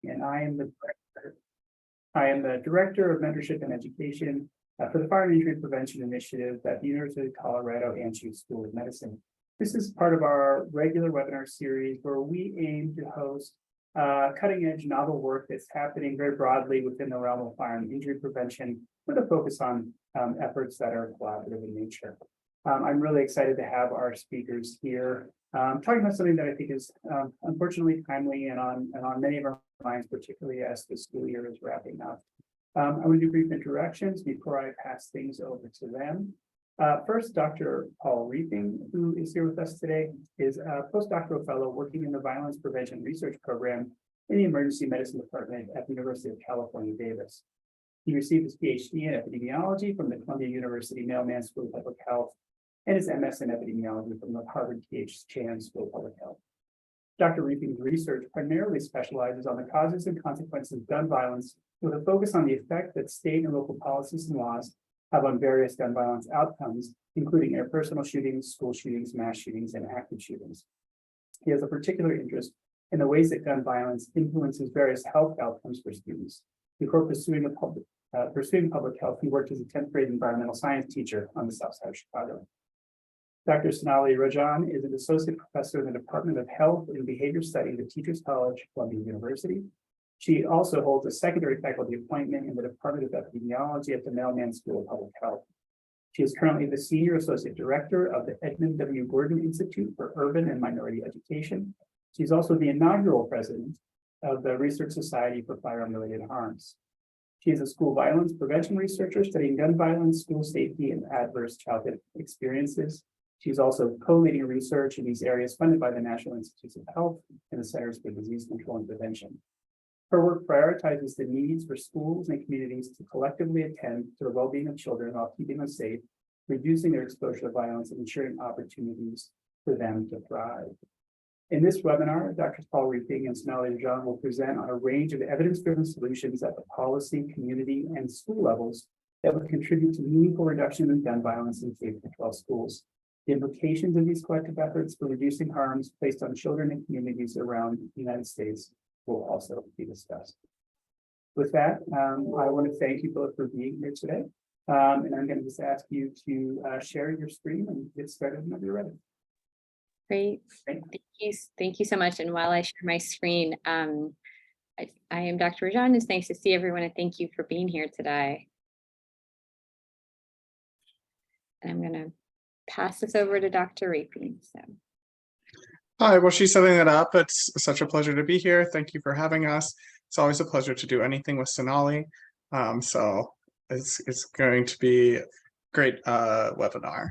and I am the Director of Mentorship and Education for the Fire and Injury Prevention Initiative at the University of Colorado Anschutz School of Medicine. This is part of our regular webinar series where we aim to host cutting-edge novel work that's happening very broadly within the realm of fire and injury prevention with a focus on efforts that are collaborative in nature. I'm really excited to have our speakers here talking about something that I think is unfortunately timely and on many of our minds, particularly as the school year is wrapping up. I'm going to do brief introductions before I pass things over to them. First, Dr. Paul Reeping, who is here with us today, is a postdoctoral fellow working in the Violence Prevention Research Program in the Emergency Medicine Department at the University of California, Davis. He received his PhD in epidemiology from the Columbia University Mailman School of Public Health and his MS in epidemiology from the Harvard T.H. Chan School of Public Health. Dr. Reeping's research primarily specializes on the causes and consequences of gun violence with a focus on the effect that state and local policies and laws have on various gun violence outcomes, including interpersonal shootings, school shootings, mass shootings, and active shootings. He has a particular interest in the ways that gun violence influences various health outcomes for students. Before pursuing public health, he worked as a 10th grade environmental science teacher on the south side of Chicago. Dr. Sonali Rajan is an associate professor in the Department of Health and Behavior Studies at Teachers College, Columbia University. She also holds a secondary faculty appointment in the Department of Epidemiology at the Mailman School of Public Health. She is currently the Senior Associate Director of the Edmund W. Gordon Institute for Urban and Minority Education. She's also the inaugural president of the Research Society for Firearm-Related Harms. She is a school violence prevention researcher studying gun violence, school safety, and adverse childhood experiences. She's also co-leading research in these areas funded by the National Institutes of Health and the Centers for Disease Control and Prevention. Her work prioritizes the needs for schools and communities to collectively attend to the well-being of children while keeping them safe, reducing their exposure to violence, and ensuring opportunities for them to thrive. In this webinar, Drs. Paul Reeping and Sonali Rajan will present on a range of evidence-driven solutions at the policy, community, and school levels that would contribute to meaningful reduction in gun violence in K-12 schools. The implications of these collective efforts for reducing harms placed on children and communities around the United States will also be discussed. With that, I want to thank you both for being here today. And I'm going to just ask you to share your screen and get started whenever you're ready. Great. Thank you so much. And while I share my screen, I am Dr. Rajan. It's nice to see everyone, and thank you for being here today. And I'm going to pass this over to Dr. Reeping. Hi, well, she's setting it up. It's such a pleasure to be here. Thank you for having us. It's always a pleasure to do anything with Sonali. So it's going to be a great webinar.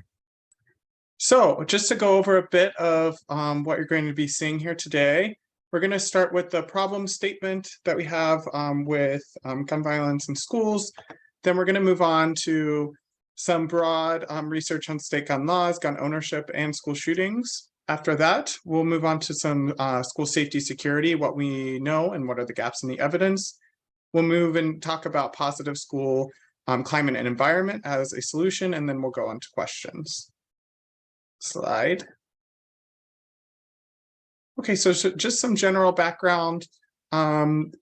So just to go over a bit of what you're going to be seeing here today, we're going to start with the problem statement that we have with gun violence in schools. Then we're going to move on to some broad research on state gun laws, gun ownership, and school shootings. After that, we'll move on to some school safety security, what we know and what are the gaps in the evidence. We'll move and talk about positive school climate and environment as a solution, and then we'll go on to questions. Slide. Okay, so just some general background.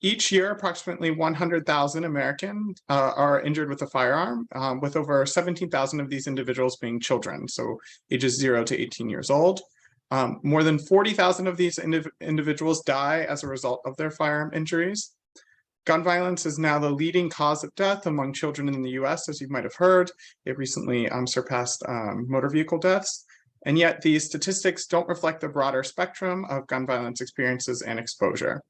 Each year, approximately 100,000 Americans are injured with a firearm, with over 17,000 of these individuals being children, so ages 0 to 18 years old. More than 40,000 of these individuals die as a result of their firearm injuries. Gun violence is now the leading cause of death among children in the US, as you might have heard. It recently surpassed motor vehicle deaths. And yet these statistics don't reflect the broader spectrum of gun violence experiences and exposure.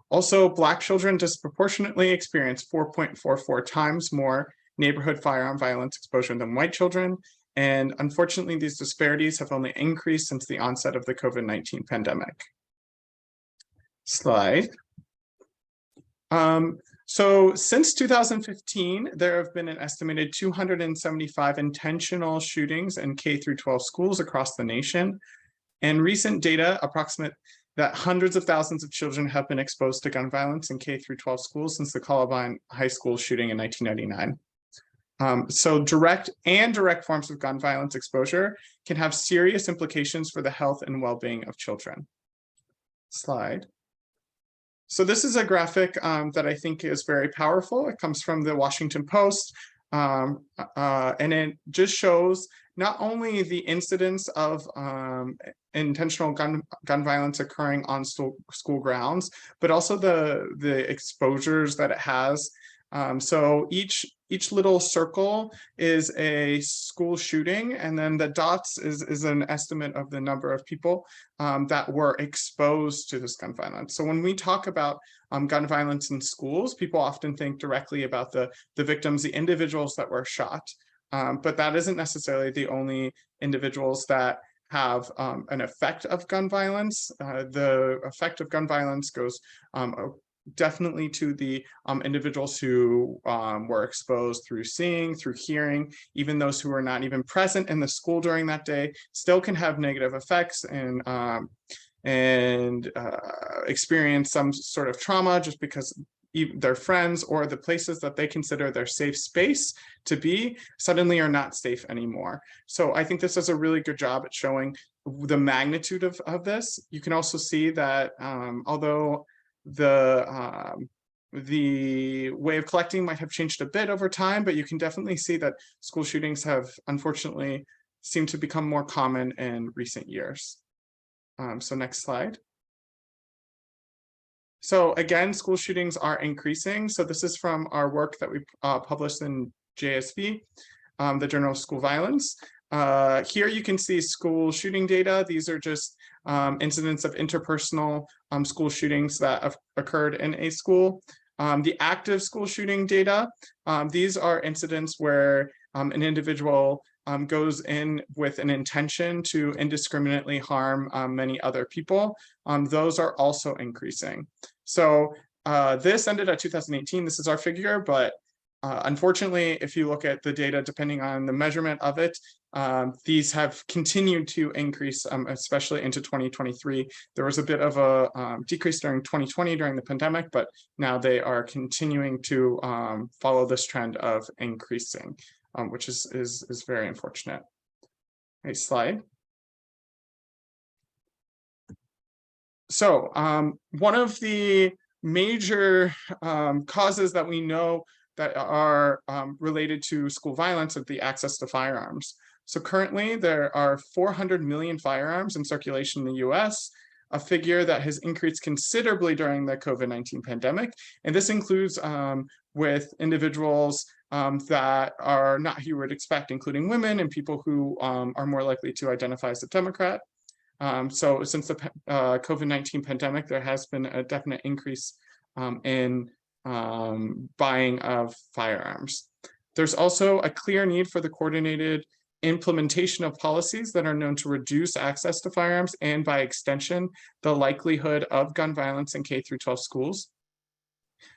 Also, Black children disproportionately experience 4.44 times more neighborhood firearm violence exposure than white children. And unfortunately, these disparities have only increased since the onset of the COVID-19 pandemic. Slide. So since 2015, there have been an estimated 275 intentional shootings in K-12 schools across the nation. And recent data approximate that hundreds of thousands of children have been exposed to gun violence in K-12 schools since the Columbine High School shooting in 1999. So direct and indirect forms of gun violence exposure can have serious implications for the health and well-being of children. Slide. So this is a graphic that I think is very powerful. It comes from the Washington Post, and it just shows not only the incidence of intentional gun violence occurring on school grounds, but also the exposures that it has. So each little circle is a school shooting, and then the dots is an estimate of the number of people that were exposed to this gun violence. So when we talk about gun violence in schools, people often think directly about the victims, the individuals that were shot, but that isn't necessarily the only individuals that have an effect of gun violence. The effect of gun violence goes definitely to the individuals who were exposed through seeing, through hearing. Even those who were not even present in the school during that day still can have negative effects and experience some sort of trauma just because their friends or the places that they consider their safe space to be suddenly are not safe anymore. So I think this does a really good job at showing the magnitude of this. You can also see that although the way of collecting might have changed a bit over time, but you can definitely see that school shootings have unfortunately seemed to become more common in recent years. So next slide. So again, school shootings are increasing. So this is from our work that we published in JSV, the Journal of School Violence. Here you can see school shooting data. These are just incidents of interpersonal school shootings that have occurred in a school. The active school shooting data, these are incidents where an individual goes in with an intention to indiscriminately harm many other people. Those are also increasing. So this ended at 2018. This is our figure, but unfortunately, if you look at the data, depending on the measurement of it, these have continued to increase, especially into 2023. There was a bit of a decrease during 2020 during the pandemic, but now they are continuing to follow this trend of increasing, which is very unfortunate. Next slide. So one of the major causes that we know that are related to school violence is the access to firearms. So currently there are 400 million firearms in circulation in the US, a figure that has increased considerably during the COVID-19 pandemic. And this includes with individuals that are not who you would expect, including women and people who are more likely to identify as a Democrat. So since the COVID-19 pandemic, there has been a definite increase in buying of firearms. There's also a clear need for the coordinated implementation of policies that are known to reduce access to firearms and, by extension, the likelihood of gun violence in K-12 schools.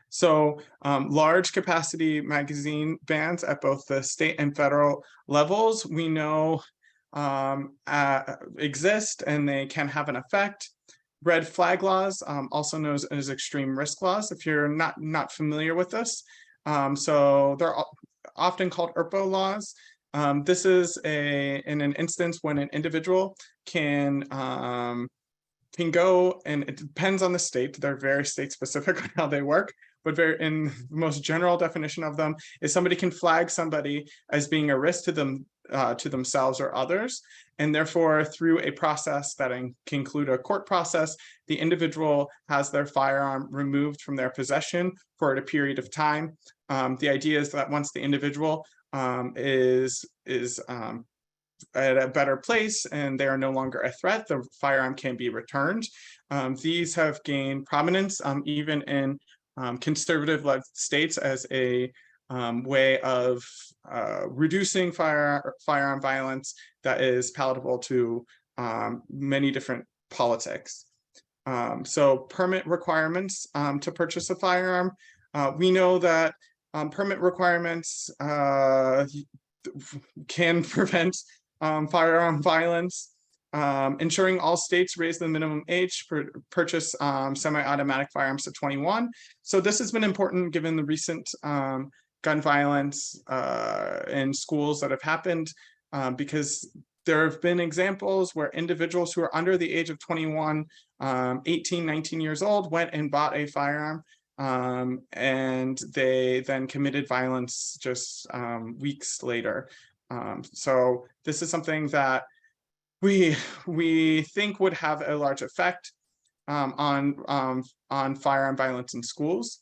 So large capacity magazine bans at both the state and federal levels, we know exist and they can have an effect. Red flag laws, also known as extreme risk laws, if you're not familiar with this. So they're often called ERPO laws. This is in an instance when an individual can go, and it depends on the state, they're very state specific on how they work, but in the most general definition of them is somebody can flag somebody as being a risk to them, to themselves or others, and therefore through a process that can include a court process, the individual has their firearm removed from their possession for a period of time. The idea is that once the individual is at a better place and they are no longer a threat, the firearm can be returned. These have gained prominence even in conservative-led states as a way of reducing firearm violence that is palatable to many different politics. So permit requirements to purchase a firearm. We know that permit requirements can prevent firearm violence. Ensuring all states raise the minimum age for purchase semi-automatic firearms to 21. So this has been important given the recent gun violence in schools that have happened, because There have been examples where individuals who are under the age of 21, 18, 19 years old went and bought a firearm, and they then committed violence just weeks later. So this is something that we think would have a large effect on firearm violence in schools.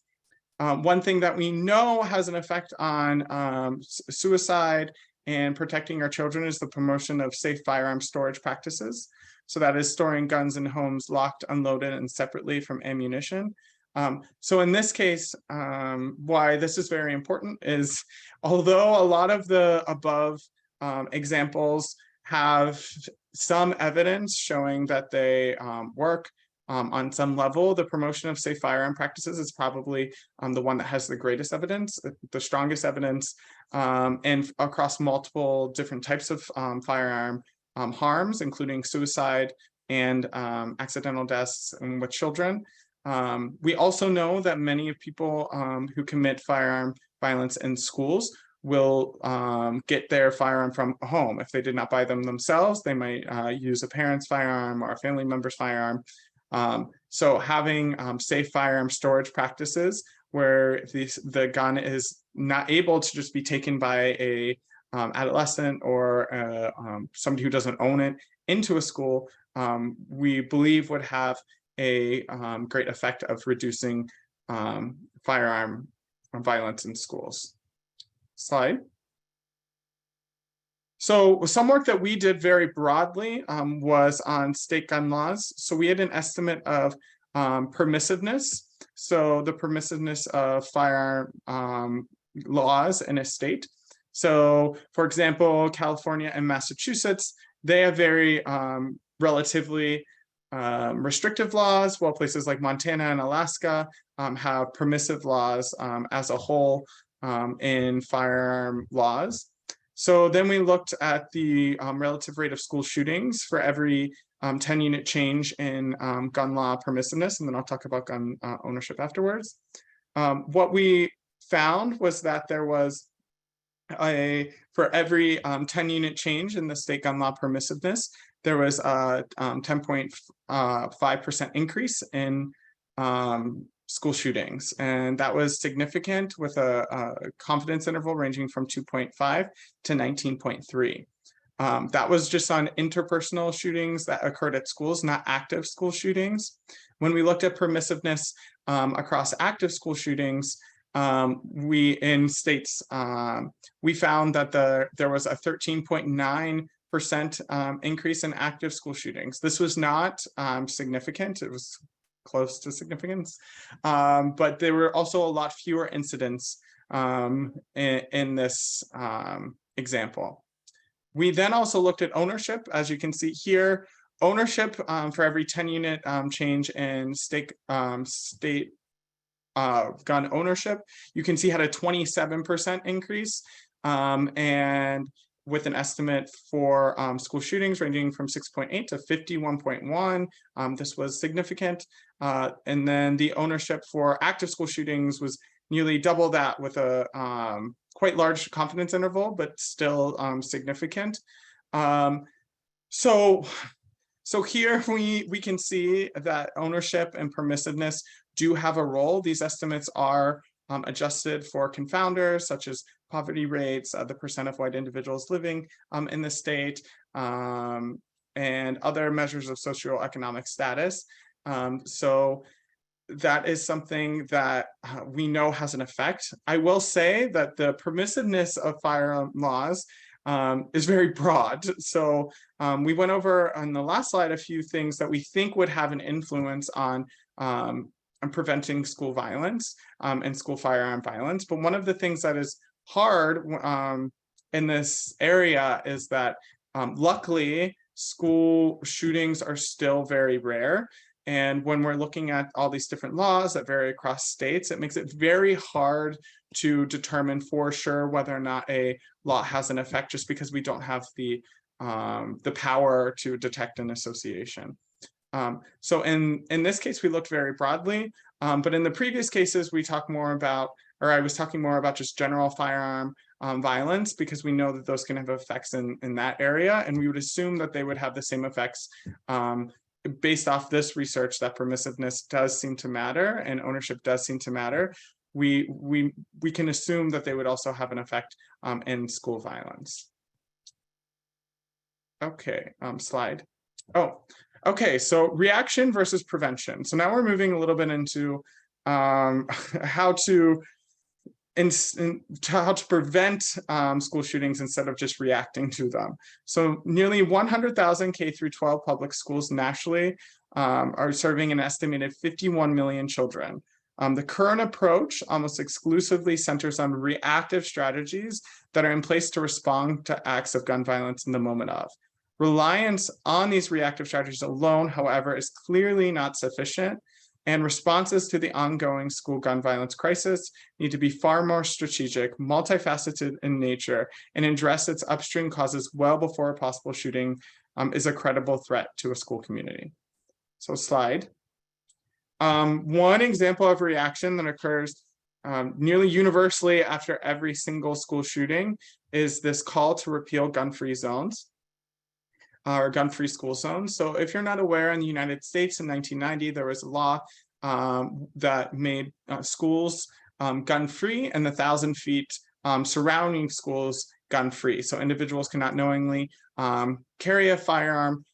One thing that we know has an effect on suicide and protecting our children is the promotion of safe firearm storage practices. So that is storing guns in homes locked, unloaded, and separately from ammunition. So in this case, why this is very important is, although a lot of the above examples have some evidence showing that they work on some level, the promotion of safe firearm practices is probably the one that has the greatest evidence, the strongest evidence, and across multiple different types of firearm harms, including suicide and accidental deaths with children. We also know that many people who commit firearm violence in schools will get their firearm from home. If they did not buy them themselves, they might use a parent's firearm or a family member's firearm. So having safe firearm storage practices where the gun is not able to just be taken by a adolescent or somebody who doesn't own it into a school, we believe would have a great effect of reducing firearm violence in schools. Slide. So some work that we did very broadly was on state gun laws. So we had an estimate of permissiveness. So the permissiveness of firearm laws in a state. So for example, California and Massachusetts, they have very relatively restrictive laws, while places like Montana and Alaska have permissive laws as a whole in firearm laws. So then we looked at the relative rate of school shootings for every 10-unit change in gun law permissiveness, and then I'll talk about gun ownership afterwards. What we found was that there was for every 10-unit change in the state gun law permissiveness, there was a 10.5% increase in school shootings, and that was significant with a confidence interval ranging from 2.5 to 19.3. That was just on interpersonal shootings that occurred at schools, not active school shootings. When we looked at permissiveness across active school shootings, in states, we found that there was a 13.9% increase in active school shootings. This was not significant. It was close to significance, but there were also a lot fewer incidents in this example. We then also looked at ownership. As you can see here, ownership for every 10-unit change in state gun ownership, you can see had a 27% increase, and with an estimate for school shootings ranging from 6.8 to 51.1. This was significant. And then the ownership for active school shootings was nearly double that, with a quite large confidence interval, but still significant. So here we can see that ownership and permissiveness do have a role. These estimates are adjusted for confounders such as poverty rates, the percent of white individuals living in the state, and other measures of socioeconomic status. So that is something that we know has an effect. I will say that the permissiveness of firearm laws is very broad. So we went over on the last slide a few things that we think would have an influence on preventing school violence and school firearm violence. But one of the things that is hard in this area is that luckily school shootings are still very rare. And when we're looking at all these different laws that vary across states, it makes it very hard to determine for sure whether or not a law has an effect, just because we don't have the power to detect an association. So in this case, we looked very broadly, but in the previous cases, we talked more about, or I was talking more about just general firearm violence, because we know that those can have effects in that area, and we would assume that they would have the same effects based off this research, that permissiveness does seem to matter and ownership does seem to matter. We can assume that they would also have an effect in school violence. Okay, slide. Oh, okay, so reaction versus prevention. So now we're moving a little bit into how to prevent school shootings instead of just reacting to them. So nearly 100,000 K through 12 public schools nationally are serving an estimated 51 million children. The current approach almost exclusively centers on reactive strategies that are in place to respond to acts of gun violence in the moment of. Reliance on these reactive strategies alone, however, is clearly not sufficient, and responses to the ongoing school gun violence crisis need to be far more strategic, multifaceted in nature, and address its upstream causes well before a possible shooting is a credible threat to a school community. So slide. One example of reaction that occurs nearly universally after every single school shooting is this call to repeal gun-free zones. Or gun-free school zones. So if you're not aware, in the United States in 1990, there was a law that made schools gun-free and the 1,000 feet surrounding schools gun-free. So individuals cannot knowingly carry a firearm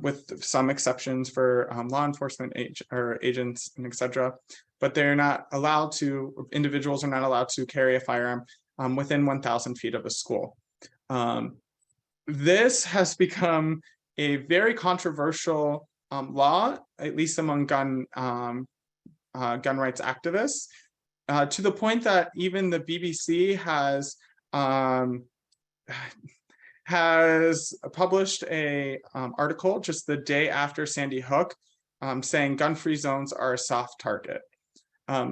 with some exceptions for law enforcement agents and etc. But they're not allowed to, individuals are not allowed to carry a firearm within 1,000 feet of a school. This has become a very controversial law, at least among gun rights activists, to the point that even the BBC has published a article just the day after Sandy Hook saying gun-free zones are a soft target.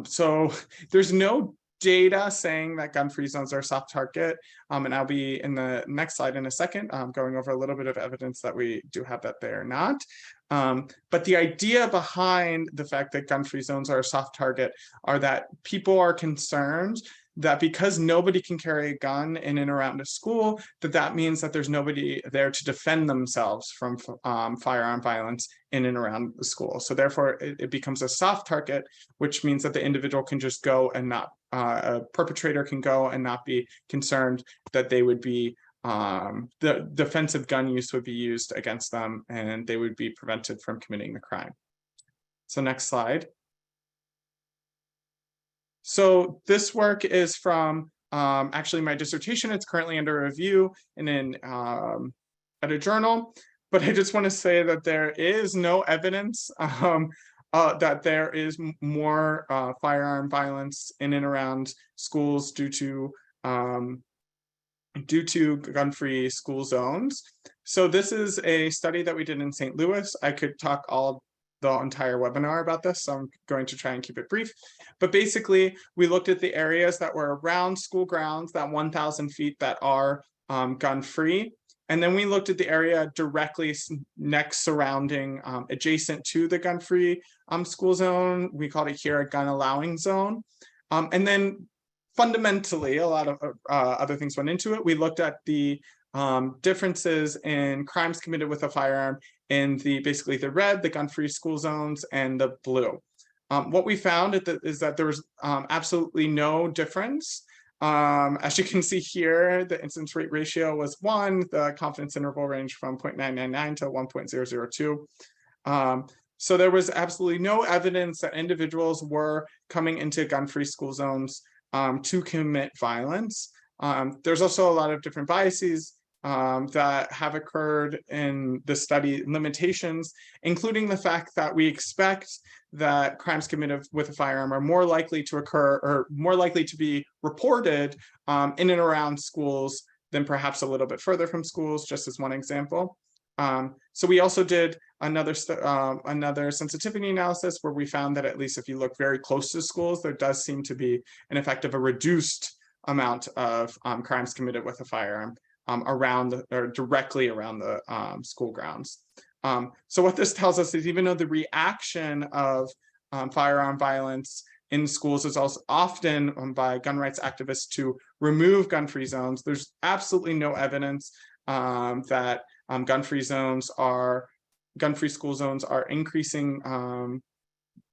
So there's no data saying that gun-free zones are a soft target, and I'll be in the next slide in a second going over a little bit of evidence that we do have that they are not. But the idea behind the fact that gun-free zones are a soft target are that people are concerned that because nobody can carry a gun in and around a school, that means that there's nobody there to defend themselves from firearm violence in and around the school. So therefore, it becomes a soft target, which means that the individual can just go and not, a perpetrator can go and not be concerned that they would be, the defensive gun use would be used against them and they would be prevented from committing the crime. So next slide. So this work is from actually my dissertation. It's currently under review and at a journal, but I just want to say that there is no evidence that there is more firearm violence in and around schools due to gun-free school zones. So this is a study that we did in St. Louis. I could talk the entire webinar about this, so I'm going to try and keep it brief. But basically, we looked at the areas that were around school grounds, that 1,000 feet that are gun-free. And then we looked at the area directly next surrounding, adjacent to the gun-free school zone. We called it here a gun-allowing zone. And then fundamentally, a lot of other things went into it. We looked at the differences in crimes committed with a firearm in basically the red, the gun-free school zones, and the blue. What we found is that there was absolutely no difference. As you can see here, the incidence rate ratio was 1, the confidence interval ranged from 0.999 to 1.002. So there was absolutely no evidence that individuals were coming into gun-free school zones to commit violence. There's also a lot of different biases that have occurred in the study, limitations, including the fact that we expect that crimes committed with a firearm are more likely to occur or more likely to be reported in and around schools than perhaps a little bit further from schools, just as one example. So we also did another sensitivity analysis where we found that at least if you look very close to schools, there does seem to be an effect of a reduced amount of crimes committed with a firearm around or directly around the school grounds. So what this tells us is even though the reaction of firearm violence in schools is also often by gun rights activists to remove gun-free zones. There's absolutely no evidence that gun-free school zones are increasing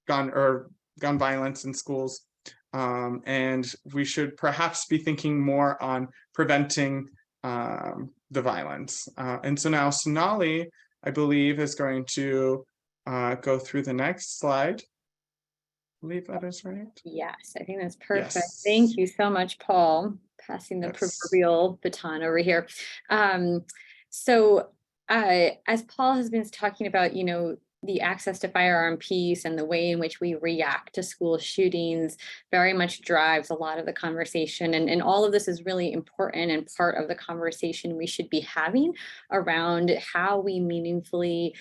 gun violence in schools. And we should perhaps be thinking more on preventing the violence. And so now Sonali, I believe, is going to go through the next slide. I believe that is right. Yes, I think that's perfect. Yes. Thank you so much, Paul. Passing the Yes. proverbial baton over here. So as Paul has been talking about, the access to firearm piece and the way in which we react to school shootings very much drives a lot of the conversation. And all of this is really important and part of the conversation we should be having around how we meaningfully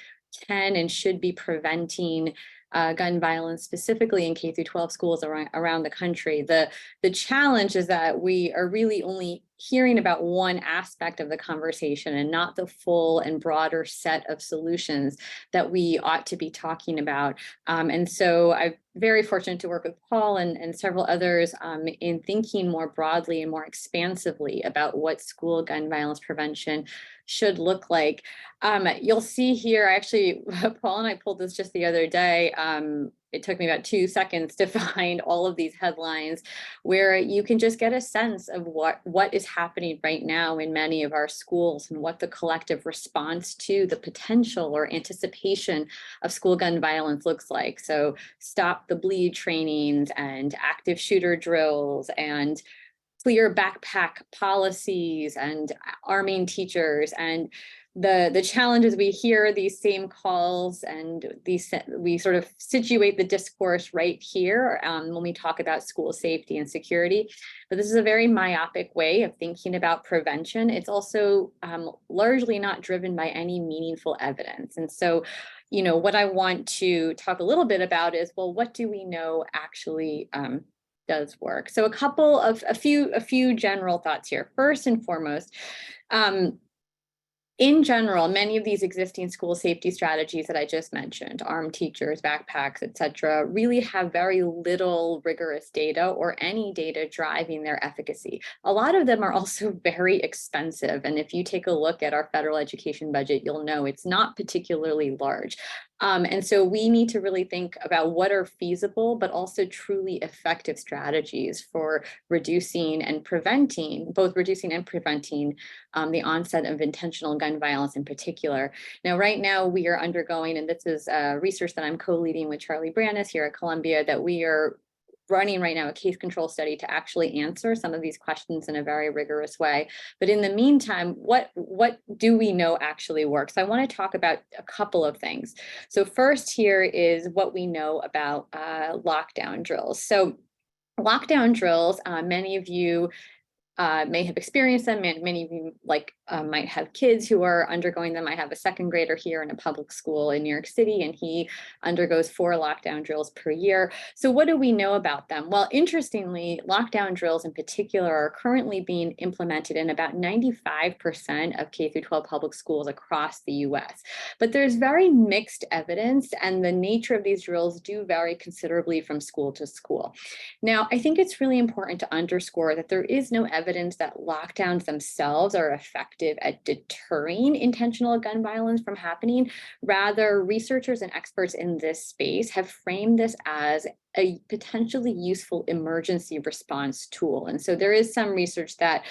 can and should be preventing gun violence, specifically in K-12 schools around the country. The challenge is that we are really only hearing about one aspect of the conversation and not the full and broader set of solutions that we ought to be talking about. And so I'm very fortunate to work with Paul and several others in thinking more broadly and more expansively about what school gun violence prevention should look like. You'll see here, actually, Paul and I pulled this just the other day. It took me about 2 seconds to find all of these headlines where you can just get a sense of what is happening right now in many of our schools and what the collective response to the potential or anticipation of school gun violence looks like. So stop the bleed trainings and active shooter drills and clear backpack policies and arming teachers. And the challenges, we hear these same calls and we sort of situate the discourse right here when we talk about school safety and security. But this is a very myopic way of thinking about prevention. It's also largely not driven by any meaningful evidence. And so, what I want to talk a little bit about is, well, what do we know actually does work? So a few general thoughts here. First and foremost, in general, many of these existing school safety strategies that I just mentioned, armed teachers, backpacks, et cetera, really have very little rigorous data or any data driving their efficacy. A lot of them are also very expensive. And if you take a look at our federal education budget, you'll know it's not particularly large. And so we need to really think about what are feasible, but also truly effective strategies for reducing and preventing the onset of intentional gun violence in particular. Now, right now we are undergoing, and this is research that I'm co-leading with Charlie Brandis here at Columbia, that we are running right now a case control study to actually answer some of these questions in a very rigorous way. But in the meantime, what do we know actually works? I want to talk about a couple of things. So first here is what we know about lockdown drills. So lockdown drills, many of you may have experienced them. Many of you might have kids who are undergoing them. I have a second grader here in a public school in New York City, and he undergoes 4 lockdown drills per year. So what do we know about them? Well, interestingly, lockdown drills in particular are currently being implemented in about 95% of K-12 public schools across the US. But there's very mixed evidence, and the nature of these drills do vary considerably from school to school. Now, I think it's really important to underscore that there is no evidence that lockdowns themselves are effective at deterring intentional gun violence from happening. Rather, researchers and experts in this space have framed this as a potentially useful emergency response tool. And so there is some research that,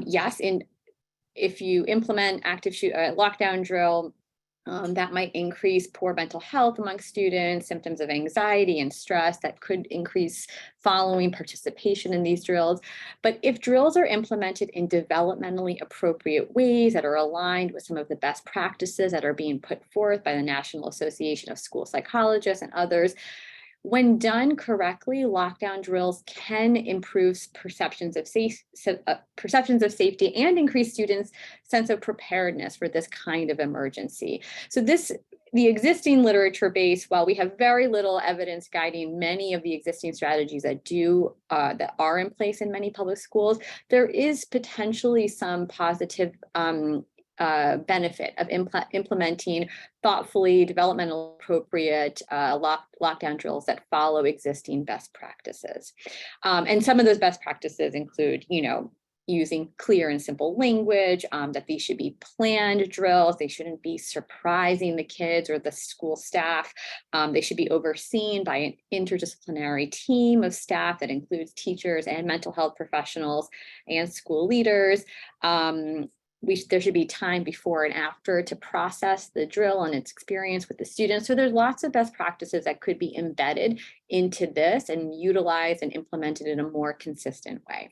yes, if you implement lockdown drill, that might increase poor mental health among students, symptoms of anxiety and stress that could increase following participation in these drills. But if drills are implemented in developmentally appropriate ways that are aligned with some of the best practices that are being put forth by the National Association of School Psychologists and others, when done correctly, lockdown drills can improve perceptions of safety and increase students' sense of preparedness for this kind of emergency. So the existing literature base, while we have very little evidence guiding many of the existing strategies that are in place in many public schools, there is potentially some positive benefit of implementing thoughtfully, developmental appropriate lockdown drills that follow existing best practices. And some of those best practices include, using clear and simple language, that these should be planned drills. They shouldn't be surprising the kids or the school staff. They should be overseen by an interdisciplinary team of staff that includes teachers and mental health professionals and school leaders. There should be time before and after to process the drill and its experience with the students. So there's lots of best practices that could be embedded into this and utilized and implemented in a more consistent way.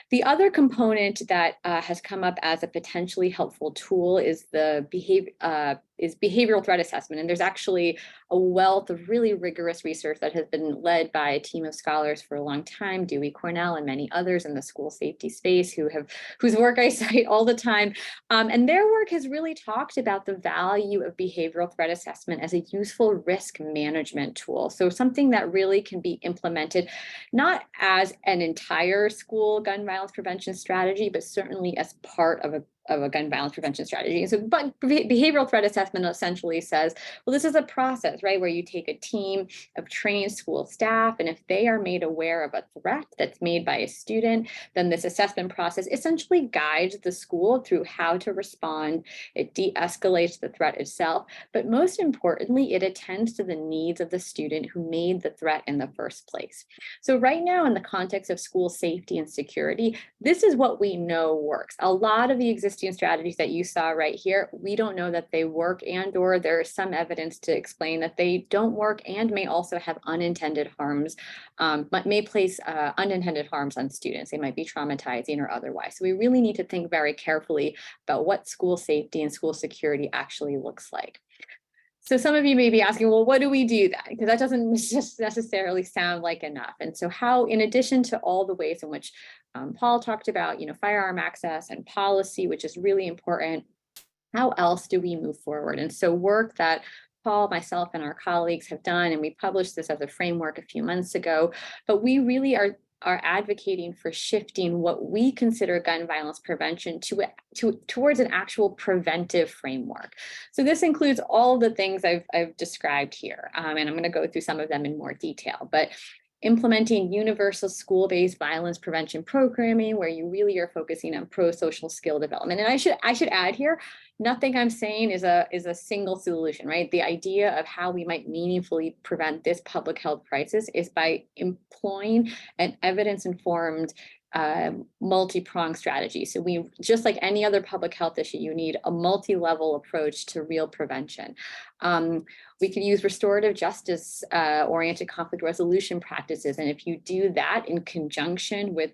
The other component that has come up as a potentially helpful tool is the behavioral threat assessment. And there's actually a wealth of really rigorous research that has been led by a team of scholars for a long time, Dewey Cornell and many others in the school safety space whose work I cite all the time. And their work has really talked about the value of behavioral threat assessment as a useful risk management tool. So something that really can be implemented not as an entire school gun violence prevention strategy, but certainly as part of a gun violence prevention strategy. So, but behavioral threat assessment essentially says, well, this is a process, right, where you take a team of trained school staff, and if they are made aware of a threat that's made by a student, then this assessment process essentially guides the school through how to respond. It de-escalates the threat itself, but most importantly, it attends to the needs of the student who made the threat in the first place. So right now, in the context of school safety and security, this is what we know works. A lot of the existing strategies that you saw right here, we don't know that they work, and or there is some evidence to explain that they don't work and may also have unintended harms, but may place unintended harms on students. They might be traumatizing or otherwise. So we really need to think very carefully about what school safety and school security actually looks like. So some of you may be asking, well, what do we do then? Because that doesn't just necessarily sound like enough. And so how, in addition to all the ways in which Paul talked about, firearm access and policy, which is really important, how else do we move forward? And so work that Paul, myself, and our colleagues have done, and we published this as a framework a few months ago, but we really are advocating for shifting what we consider gun violence prevention towards an actual preventive framework. So this includes all the things I've described here, and I'm going to go through some of them in more detail, but implementing universal school-based violence prevention programming, where you really are focusing on pro-social skill development. And I should add here, nothing I'm saying is a single solution, right? The idea of how we might meaningfully prevent this public health crisis is by employing an evidence-informed multi-pronged strategy. So we, just like any other public health issue, you need a multi-level approach to real prevention. We can use restorative justice oriented conflict resolution practices. And if you do that in conjunction with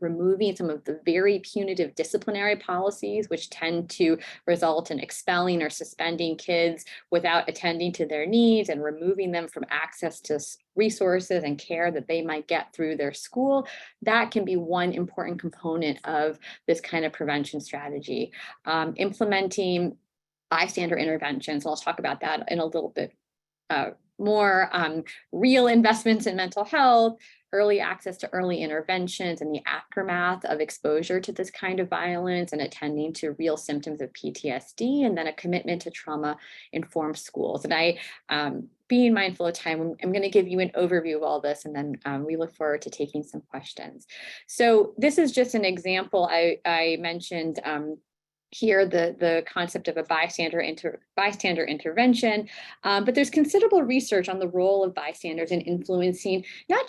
removing some of the very punitive disciplinary policies, which tend to result in expelling or suspending kids without attending to their needs and removing them from access to resources and care that they might get through their school, that can be one important component of this kind of prevention strategy. Implementing bystander interventions, and I'll talk about that in a little bit more. Real investments in mental health, early access to early interventions in the aftermath of exposure to this kind of violence, and attending to real symptoms of PTSD, and then a commitment to trauma-informed schools. And being mindful of time, I'm going to give you an overview of all this, and then we look forward to taking some questions. So this is just an example. I mentioned here the concept of a bystander intervention, but there's considerable research on the role of bystanders in influencing not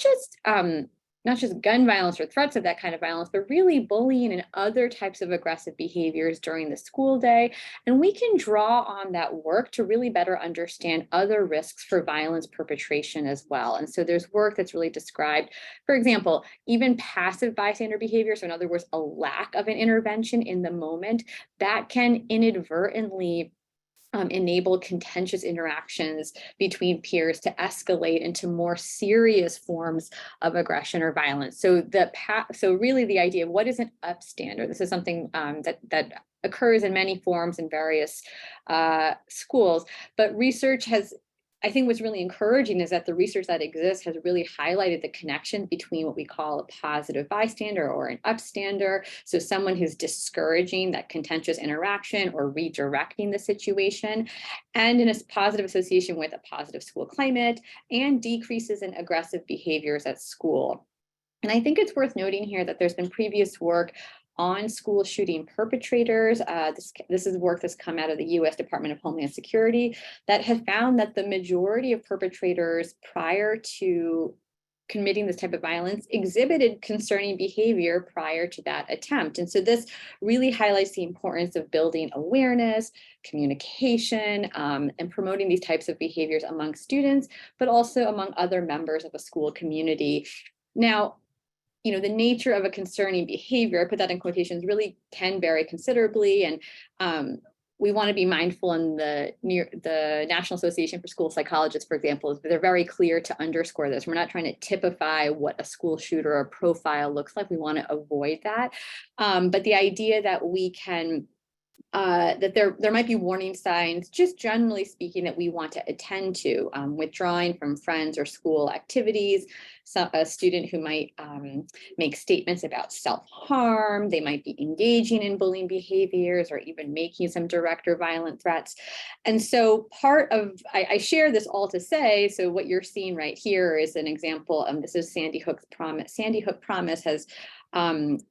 just gun violence or threats of that kind of violence, but really bullying and other types of aggressive behaviors during the school day. And we can draw on that work to really better understand other risks for violence perpetration as well. And so there's work that's really described, for example, even passive bystander behavior. So in other words, a lack of an intervention in the moment that can inadvertently enable contentious interactions between peers to escalate into more serious forms of aggression or violence. So really the idea of what is an upstander, this is something that occurs in many forms in various schools, but research has I think what's really encouraging is that the research that exists has really highlighted the connection between what we call a positive bystander or an upstander. So someone who's discouraging that contentious interaction or redirecting the situation, and in a positive association with a positive school climate and decreases in aggressive behaviors at school. And I think it's worth noting here that there's been previous work on school shooting perpetrators. This is work that's come out of the US Department of Homeland Security that has found that the majority of perpetrators prior to committing this type of violence exhibited concerning behavior prior to that attempt. And so this really highlights the importance of building awareness, communication, and promoting these types of behaviors among students, but also among other members of a school community. Now, the nature of a concerning behavior, I put that in quotations, really can vary considerably. And we want to be mindful in the National Association for School Psychologists, for example, they're very clear to underscore this. We're not trying to typify what a school shooter or profile looks like. We want to avoid that. But the idea that we can that there might be warning signs, just generally speaking, that we want to attend to, withdrawing from friends or school activities. So a student who might make statements about self-harm, they might be engaging in bullying behaviors or even making some direct or violent threats. And so I share this all to say, so what you're seeing right here is an example. This is Sandy Hook's Promise. Sandy Hook Promise has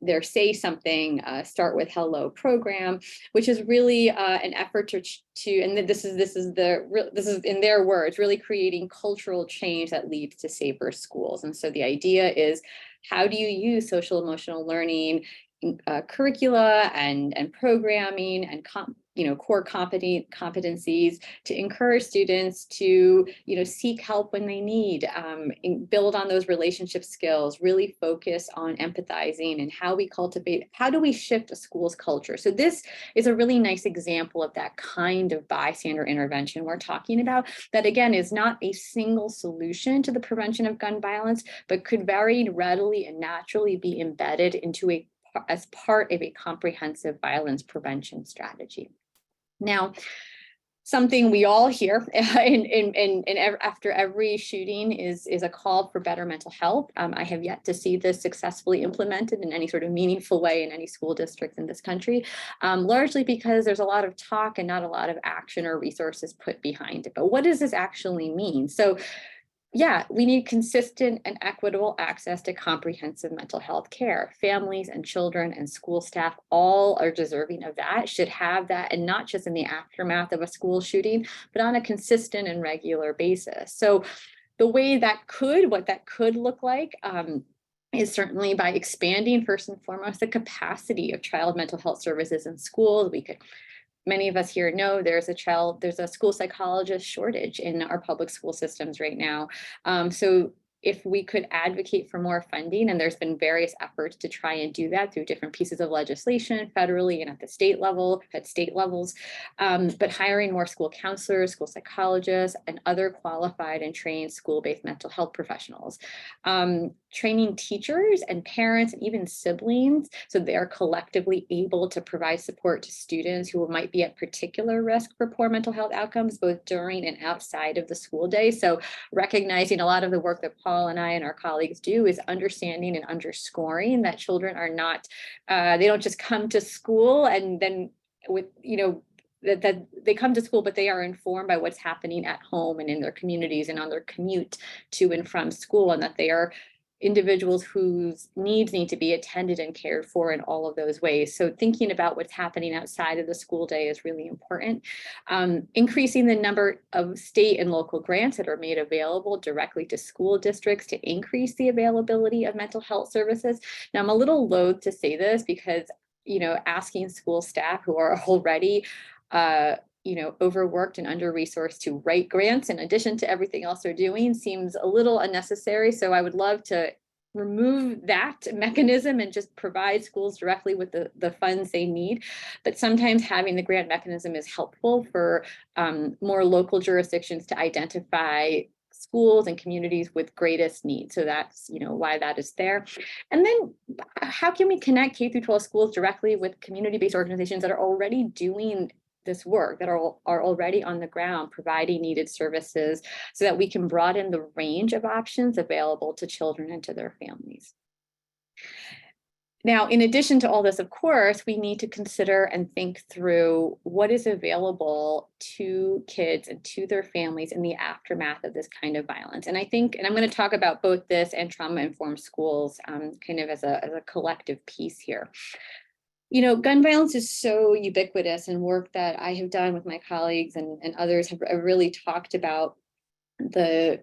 their Say Something, Start With Hello program, which is really an effort to and this is in their words, really creating cultural change that leads to safer schools. And so the idea is, how do you use social emotional learning curricula and programming and core competencies to encourage students to seek help when they need, build on those relationship skills, really focus on empathizing and how do we shift a school's culture. So this is a really nice example of that kind of bystander intervention we're talking about, that again is not a single solution to the prevention of gun violence, but could very readily and naturally be embedded into as part of a comprehensive violence prevention strategy. Now, something we all hear after every shooting is a call for better mental health. I have yet to see this successfully implemented in any sort of meaningful way in any school district in this country, largely because there's a lot of talk and not a lot of action or resources put behind it. But what does this actually mean? So yeah, we need consistent and equitable access to comprehensive mental health care. Families and children and school staff all are deserving of that, should have that, and not just in the aftermath of a school shooting, but on a consistent and regular basis. So the way what that could look like is certainly by expanding, first and foremost, the capacity of child mental health services in schools. Many of us here know there's a school psychologist shortage in our public school systems right now. So if we could advocate for more funding, and there's been various efforts to try and do that through different pieces of legislation, federally and at state levels, but hiring more school counselors, school psychologists, and other qualified and trained school-based mental health professionals. Training teachers and parents and even siblings so they are collectively able to provide support to students who might be at particular risk for poor mental health outcomes, both during and outside of the school day. So recognizing a lot of the work that Paul and I and our colleagues do is understanding and underscoring that children are not, they don't just come to school and then that they come to school, but they are informed by what's happening at home and in their communities and on their commute to and from school, and that they are individuals whose needs need to be attended and cared for in all of those ways. So thinking about what's happening outside of the school day is really important. Increasing the number of state and local grants that are made available directly to school districts to increase the availability of mental health services. Now, I'm a little loath to say this because, asking school staff who are already overworked and under-resourced to write grants in addition to everything else they're doing seems a little unnecessary. So I would love to remove that mechanism and just provide schools directly with the funds they need. But sometimes having the grant mechanism is helpful for more local jurisdictions to identify schools and communities with greatest need. So that's, why that is there. And then how can we connect K-12 schools directly with community-based organizations that are already doing this work, that are already on the ground providing needed services so that we can broaden the range of options available to children and to their families. Now, in addition to all this, of course, we need to consider and think through what is available to kids and to their families in the aftermath of this kind of violence. And I think, and I'm going to talk about both this and trauma-informed schools kind of as a collective piece here. You know, gun violence is so ubiquitous, and work that I have done with my colleagues and others have really talked about the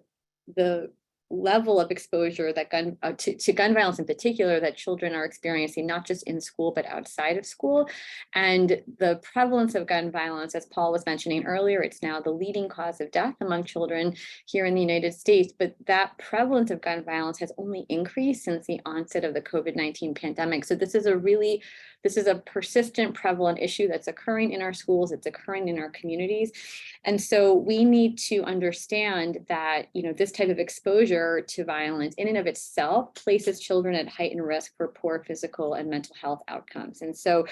level of exposure that to gun violence in particular that children are experiencing, not just in school, but outside of school. And the prevalence of gun violence, as Paul was mentioning earlier, it's now the leading cause of death among children here in the United States. But that prevalence of gun violence has only increased since the onset of the COVID-19 pandemic. So this is a persistent, prevalent issue that's occurring in our schools, it's occurring in our communities. And so we need to understand that, you know, this type of exposure to violence in and of itself places children at heightened risk for poor physical and mental health outcomes. And so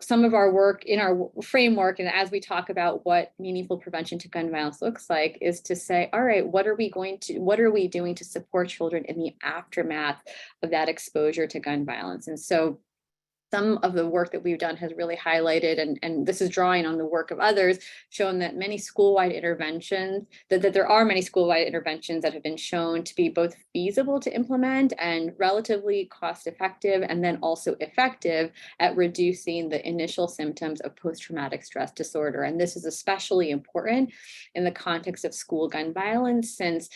some of our work in our framework, and as we talk about what meaningful prevention to gun violence looks like, is to say, all right, what are we doing to support children in the aftermath of that exposure to gun violence? And so some of the work that we've done has really highlighted, and this is drawing on the work of others, shown that many school-wide interventions, that there are many school-wide interventions that have been shown to be both feasible to implement and relatively cost-effective, and then also effective at reducing the initial symptoms of post-traumatic stress disorder. And this is especially important in the context of school gun violence, since,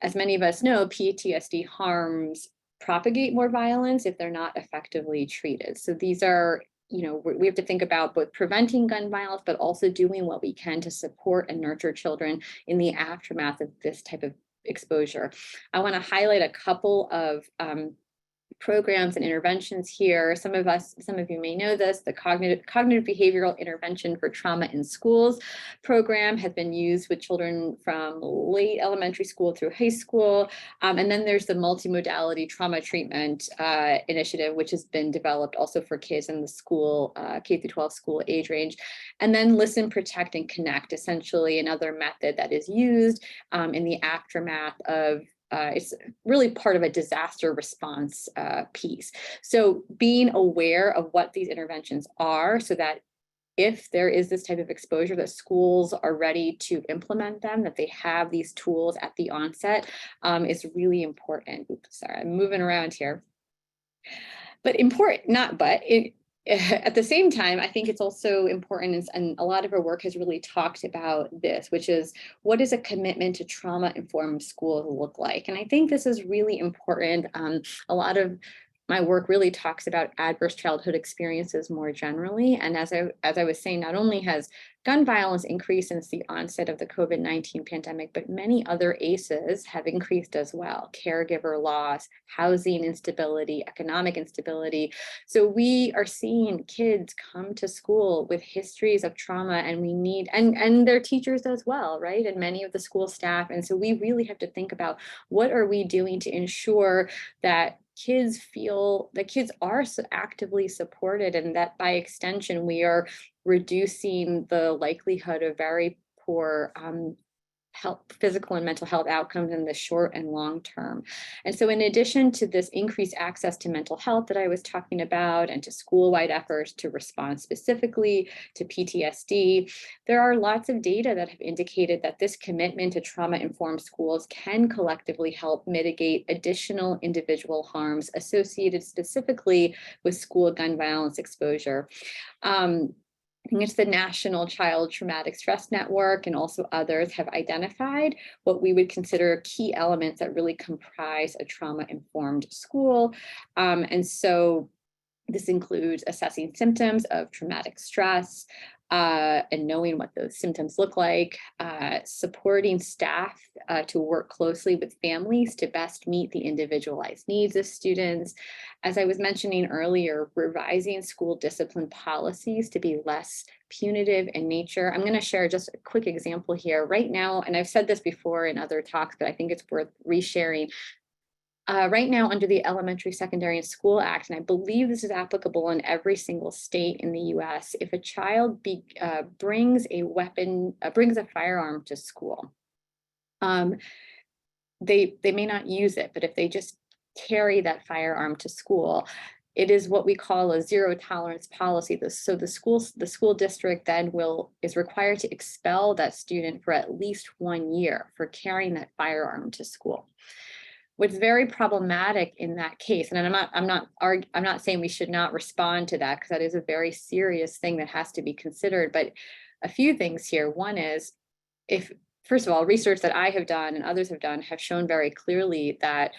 as many of us know, PTSD harms propagate more violence if they're not effectively treated. So these are, you know, we have to think about both preventing gun violence, but also doing what we can to support and nurture children in the aftermath of this type of exposure. I want to highlight a couple of programs and interventions here. Some of you may know this, the cognitive behavioral intervention for trauma in schools program has been used with children from late elementary school through high school. And then there's the multimodality trauma treatment initiative, which has been developed also for kids in the school, K-12 school age range. And then Listen, Protect, and Connect, essentially another method that is used in the aftermath of it's really part of a disaster response piece. So being aware of what these interventions are, so that if there is this type of exposure, that schools are ready to implement them, that they have these tools at the onset, is really important. Oops, sorry, I'm moving around here. But at the same time, I think it's also important, and a lot of our work has really talked about this, which is, what does a commitment to trauma-informed schools look like? And I think this is really important. A lot of my work really talks about adverse childhood experiences more generally. And as I was saying, not only has gun violence increased since the onset of the COVID-19 pandemic, but many other ACEs have increased as well. Caregiver loss, housing instability, economic instability. So we are seeing kids come to school with histories of trauma, and we need, and their teachers as well, right? And many of the school staff. And so we really have to think about, what are we doing to ensure that kids feel that kids are actively supported, and that by extension, we are reducing the likelihood of very poor physical and mental health outcomes in the short and long term. And so in addition to this increased access to mental health that I was talking about, and to school-wide efforts to respond specifically to PTSD, there are lots of data that have indicated that this commitment to trauma-informed schools can collectively help mitigate additional individual harms associated specifically with school gun violence exposure. I think it's the National Child Traumatic Stress Network, and also others have identified what we would consider key elements that really comprise a trauma-informed school. And so this includes assessing symptoms of traumatic stress, and knowing what those symptoms look like, supporting staff to work closely with families to best meet the individualized needs of students. As I was mentioning earlier, revising school discipline policies to be less punitive in nature. I'm going to share just a quick example here right now, and I've said this before in other talks, but I think it's worth resharing. Right now, under the Elementary, Secondary, and School Act, and I believe this is applicable in every single state in the US, if a child brings a weapon, brings a firearm to school, they may not use it, but if they just carry that firearm to school, it is what we call a zero tolerance policy. So the school district then is required to expel that student for at least 1 year for carrying that firearm to school. What's very problematic in that case, and I'm not saying we should not respond to that, because that is a very serious thing that has to be considered. But a few things here. One is, first of all, research that I have done and others have done have shown very clearly that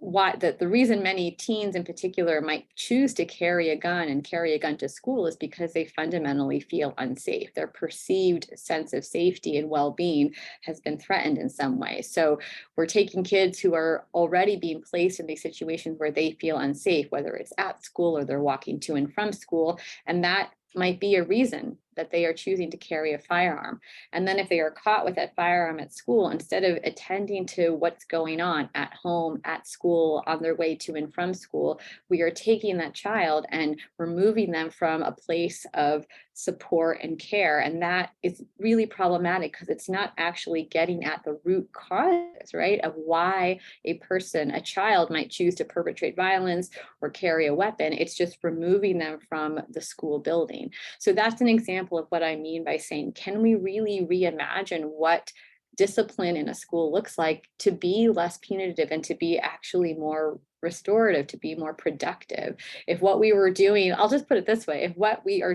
the reason many teens in particular might choose to carry a gun to school is because they fundamentally feel unsafe. Their perceived sense of safety and well-being has been threatened in some way. So we're taking kids who are already being placed in these situations where they feel unsafe, whether it's at school or they're walking to and from school, and that might be a reason that they are choosing to carry a firearm. And then if they are caught with that firearm at school, instead of attending to what's going on at home, at school, on their way to and from school, we are taking that child and removing them from a place of support and care. And that is really problematic because it's not actually getting at the root cause, right, of why a child might choose to perpetrate violence or carry a weapon. It's just removing them from the school building. So that's an example of what I mean by saying, can we really reimagine what discipline in a school looks like to be less punitive and to be actually more restorative, to be more productive? If what we were doing, I'll just put it this way, if what we're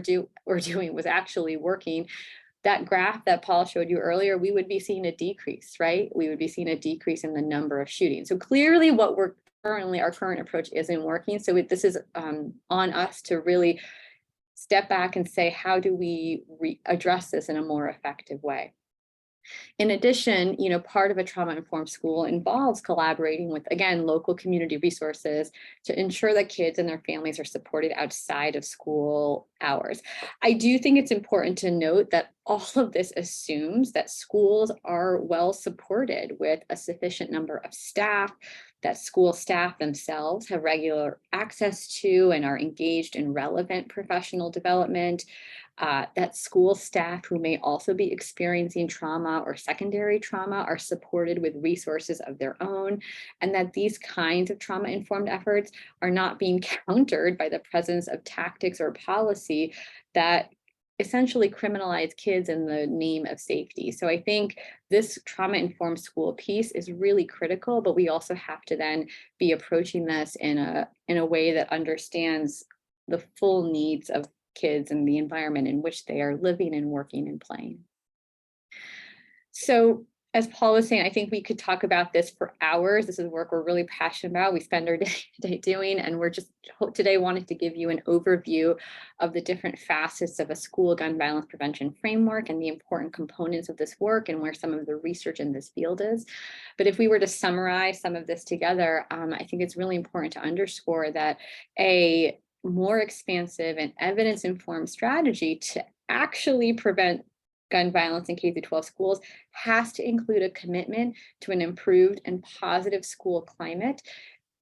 doing was actually working, that graph that Paul showed you earlier, we would be seeing a decrease, right? We would be seeing a decrease in the number of shootings. So clearly our current approach isn't working. So this is on us to really step back and say, how do we address this in a more effective way? In addition, part of a trauma-informed school involves collaborating with, again, local community resources to ensure that kids and their families are supported outside of school hours. I do think it's important to note that all of this assumes that schools are well supported with a sufficient number of staff, that school staff themselves have regular access to and are engaged in relevant professional development, that school staff who may also be experiencing trauma or secondary trauma are supported with resources of their own, and that these kinds of trauma-informed efforts are not being countered by the presence of tactics or policy that essentially criminalize kids in the name of safety. So I think this trauma-informed school piece is really critical, but we also have to then be approaching this in a way that understands the full needs of kids and the environment in which they are living and working and playing. So as Paul was saying, I think we could talk about this for hours. This is work we're really passionate about. We spend our day doing, and we're just today wanted to give you an overview of the different facets of a school gun violence prevention framework and the important components of this work and where some of the research in this field is. But if we were to summarize some of this together, I think it's really important to underscore that a more expansive and evidence-informed strategy to actually prevent gun violence in K-12 schools has to include a commitment to an improved and positive school climate,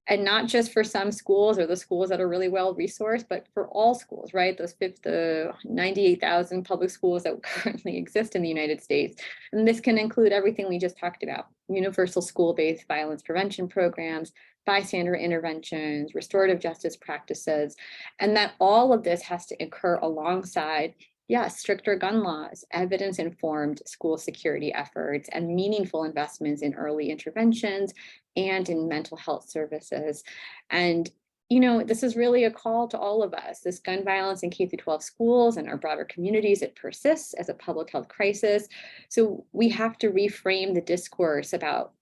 and not just for some schools or the schools that are really well resourced, but for all schools, right? The 98,000 public schools that currently exist in the United States. And this can include everything we just talked about: universal school-based violence prevention programs, bystander interventions, restorative justice practices, and that all of this has to occur alongside, yes, stricter gun laws, evidence-informed school security efforts, and meaningful investments in early interventions and in mental health services. And this is really a call to all of us. This gun violence in K-12 schools and our broader communities, it persists as a public health crisis. So we have to reframe the discourse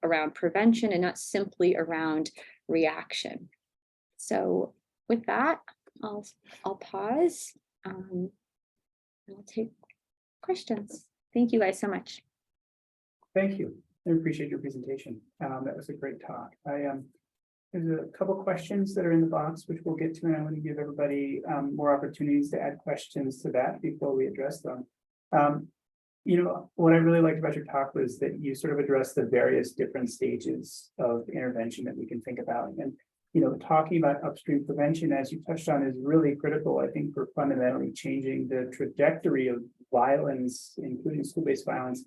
around prevention and not simply around reaction. So with that, I'll pause. I'll take questions. Thank you guys so much. Thank you. I appreciate your presentation. That was a great talk. There's a couple questions that are in the box, which we'll get to, and I want to give everybody more opportunities to add questions to that before we address them. what I really liked about your talk was that you sort of addressed the various different stages of intervention that we can think about. And, talking about upstream prevention, as you touched on, is really critical, I think, for fundamentally changing the trajectory of violence, including school-based violence.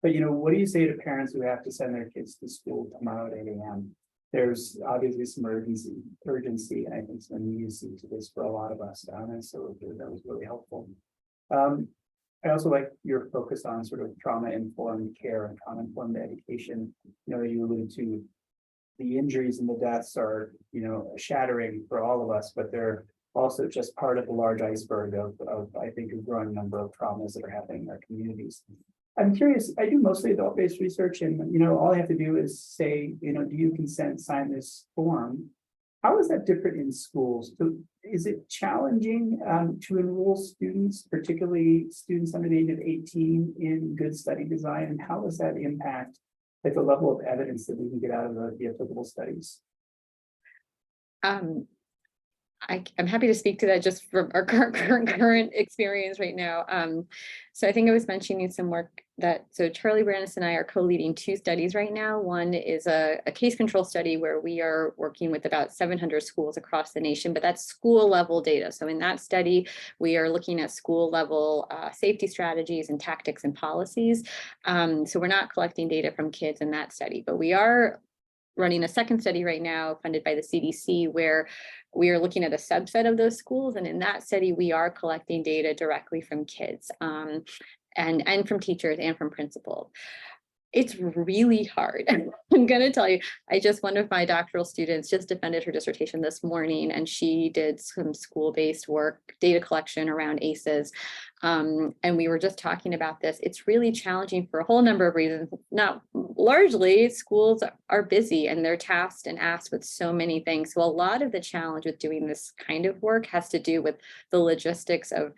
But, what do you say to parents who have to send their kids to school tomorrow at 8 a.m.? There's obviously some urgency, and I think some immediacy to this for a lot of us. And so that was really helpful. I also like your focus on sort of trauma-informed care and trauma-informed education. You alluded to the injuries and the deaths are, shattering for all of us, but they're also just part of the large iceberg of I think, a growing number of traumas that are happening in our communities. I'm curious, I do mostly adult-based research, and, all I have to do is say, do you consent, sign this form? How is that different in schools? So is it challenging to enroll students, particularly students under the age of 18, in good study design? And how does that impact the level of evidence that we can get out of the applicable studies? I'm happy to speak to that just from our current experience right now. So I think I was mentioning some work so Charlie Brandis and I are co-leading 2 studies right now. One is a case control study where we are working with about 700 schools across the nation, but that's school level data. So in that study, we are looking at school level safety strategies and tactics and policies. So we're not collecting data from kids in that study, but we are running a second study right now funded by the CDC where we are looking at a subset of those schools. And in that study, we are collecting data directly from kids and from teachers and from principals. It's really hard. I'm going to tell you, one of my doctoral students just defended her dissertation this morning, and she did some school-based work, data collection around ACEs. And we were just talking about this. It's really challenging for a whole number of reasons. Not largely, schools are busy and they're tasked and asked with so many things. So a lot of the challenge with doing this kind of work has to do with the logistics of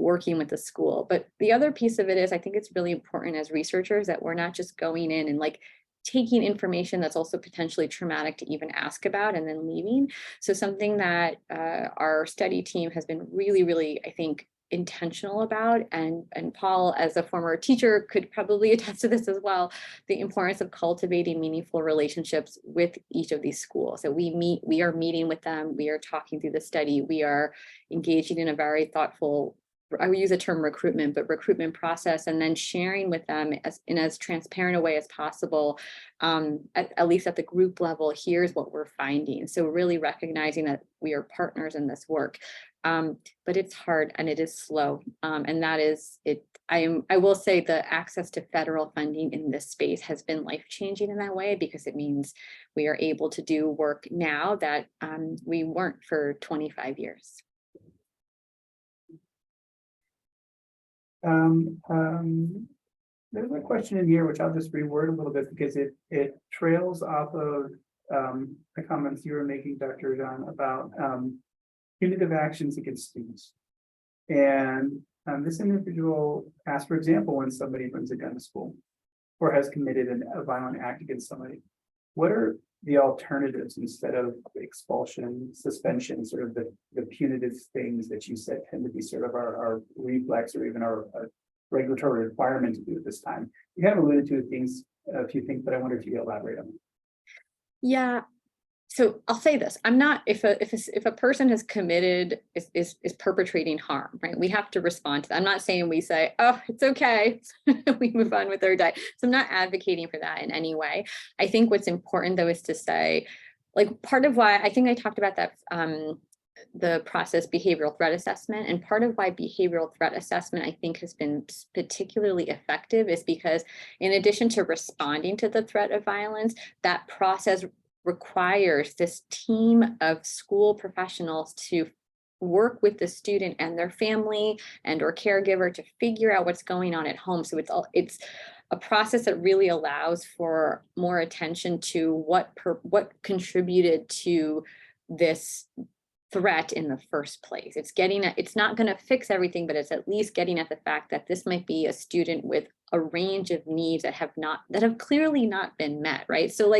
working with the school. But the other piece of it is, I think it's really important as researchers that we're not just going in and taking information that's also potentially traumatic to even ask about and then leaving. So something that our study team has been really, really, I think, intentional about, and Paul, as a former teacher, could probably attest to this as well, the importance of cultivating meaningful relationships with each of these schools. So we are meeting with them, we are talking through the study, we are engaging in a very thoughtful, I would use the term recruitment, but recruitment process, and then sharing with them in as transparent a way as possible, at least at the group level, here's what we're finding. So really recognizing that we are partners in this work. But it's hard and it is slow. And that is it. I will say the access to federal funding in this space has been life-changing in that way, because it means we are able to do work now that we weren't for 25 years. There's a question in here which I'll just reword a little bit because it trails off of the comments you were making, Dr. Rajan, about punitive actions against students. And this individual asked, for example, when somebody brings a gun to school or has committed a violent act against somebody, what are the alternatives instead of expulsion, suspension, sort of the punitive things that you said tend to be sort of our reflex or even our regulatory requirement to do at this time? You kind of alluded to a few things, but I wonder if you could elaborate on them. Yeah. So I'll say this: I'm not, if a person has committed is perpetrating harm, right? We have to respond to that. I'm not saying we say, oh, it's okay, we move on with our day. So I'm not advocating for that in any way. I think what's important though is to say, part of why I think I talked about that the process behavioral threat assessment, and part of why behavioral threat assessment I think has been particularly effective is because in addition to responding to the threat of violence, that process requires this team of school professionals to work with the student and their family and or caregiver to figure out what's going on at home. So it's a process that really allows for more attention to what contributed to this threat in the first place. It's not going to fix everything, but it's at least getting at the fact that this might be a student with a range of needs that have clearly not been met, right? So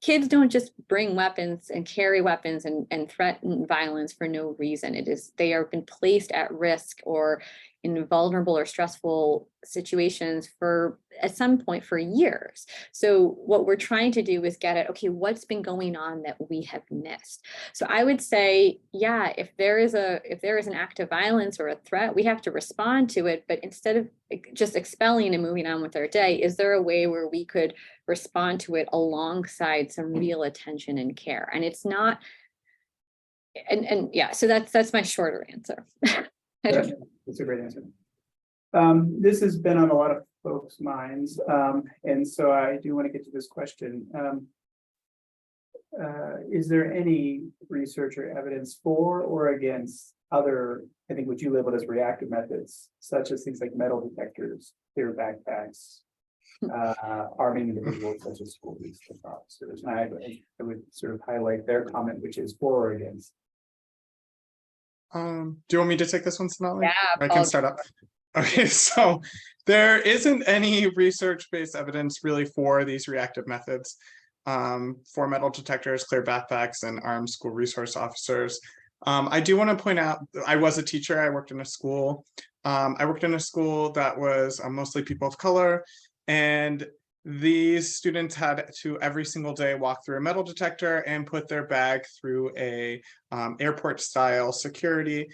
kids don't just bring weapons and carry weapons and threaten violence for no reason. They are been placed at risk or in vulnerable or stressful situations for at some point for years. So what we're trying to do is get at, okay, what's been going on that we have missed? So I would say, yeah, if there is an act of violence or a threat, we have to respond to it. But instead of just expelling and moving on with our day, is there a way where we could respond to it alongside some real attention and care? And it's not, and yeah, so that's my shorter answer. That's a great answer. This has been on a lot of folks' minds, and so I do want to get to this question. Is there any research or evidence for or against other, I think what you labeled as reactive methods, such as things like metal detectors, clear backpacks, arming individuals such as school police officers? And I would sort of highlight their comment, which is for or against. Do you want me to take this one, Sonali? Yeah, I can start up. Okay, so there isn't any research-based evidence really for these reactive methods for metal detectors, clear backpacks, and armed school resource officers. I do want to point out, I was a teacher. I worked in a school. I worked in a school that was mostly people of color, and these students had to every single day walk through a metal detector and put their bag through a airport style security,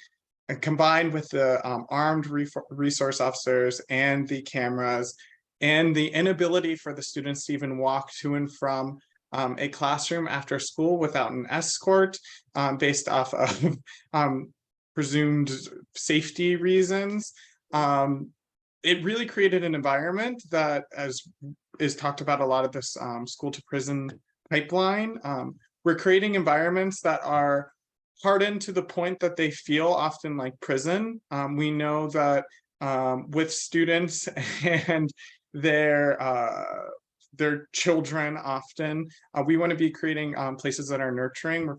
and combined with the armed resource officers and the cameras and the inability for the students to even walk to and from a classroom after school without an escort based off of presumed safety reasons. It really created an environment that, as is talked about a lot of this school to prison pipeline, we're creating environments that are hardened to the point that they feel often like prison. We know that with students and their children often, we want to be creating places that are nurturing,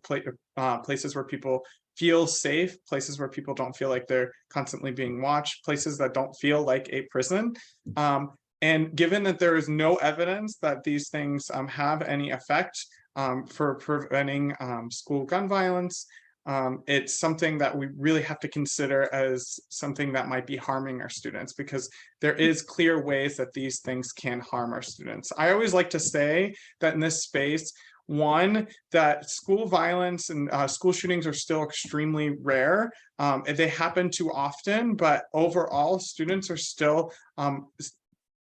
places where people feel safe, places where people don't feel like they're constantly being watched, places that don't feel like a prison. And given that there is no evidence that these things have any effect for preventing school gun violence, it's something that we really have to consider as something that might be harming our students, because there is clear ways that these things can harm our students. I always like to say that in this space, one, that school violence and school shootings are still extremely rare. They happen too often, but overall, students are still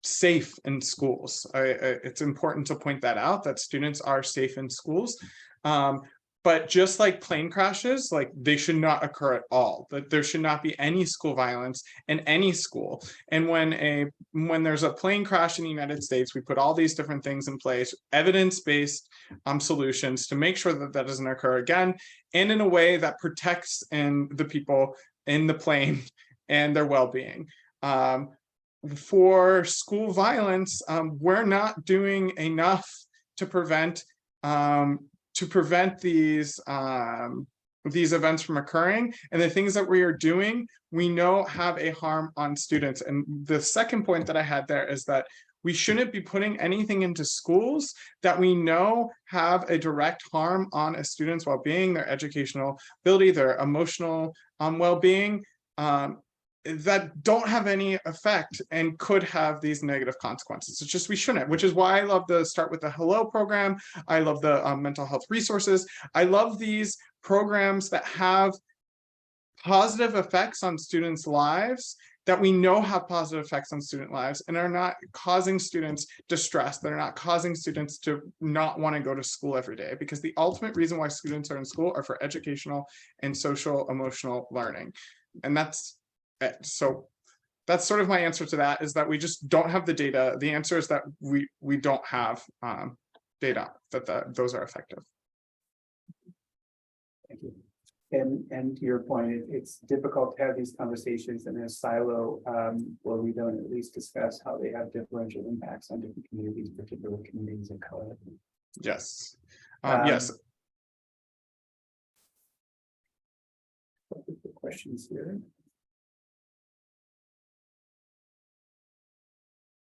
safe in schools. It's important to point that out, that students are safe in schools. But just like plane crashes, like they should not occur at all. That there should not be any school violence in any school. And when there's a plane crash in the United States, we put all these different things in place, evidence-based solutions to make sure that that doesn't occur again, and in a way that protects the people in the plane and their well-being. For school violence, we're not doing enough to prevent these events from occurring, and the things that we are doing, we know have a harm on students. And the second point that I had there is that we shouldn't be putting anything into schools that we know have a direct harm on a student's well-being, their educational ability, their emotional well-being, that don't have any effect and could have these negative consequences. It's just we shouldn't, which is why I love the Start with the Hello program. I love the mental health resources. I love these programs that have positive effects on students' lives, that we know have positive effects on student lives and are not causing students distress, that are not causing students to not want to go to school every day, because the ultimate reason why students are in school are for educational and social emotional learning. And that's it. So that's sort of my answer to that, is that we just don't have the data. The answer is that we don't have data that those are effective. Thank you. And to your point, it's difficult to have these conversations in a silo where we don't at least discuss how they have differential impacts on different communities, particular communities of color. Yes. Yes. Questions here.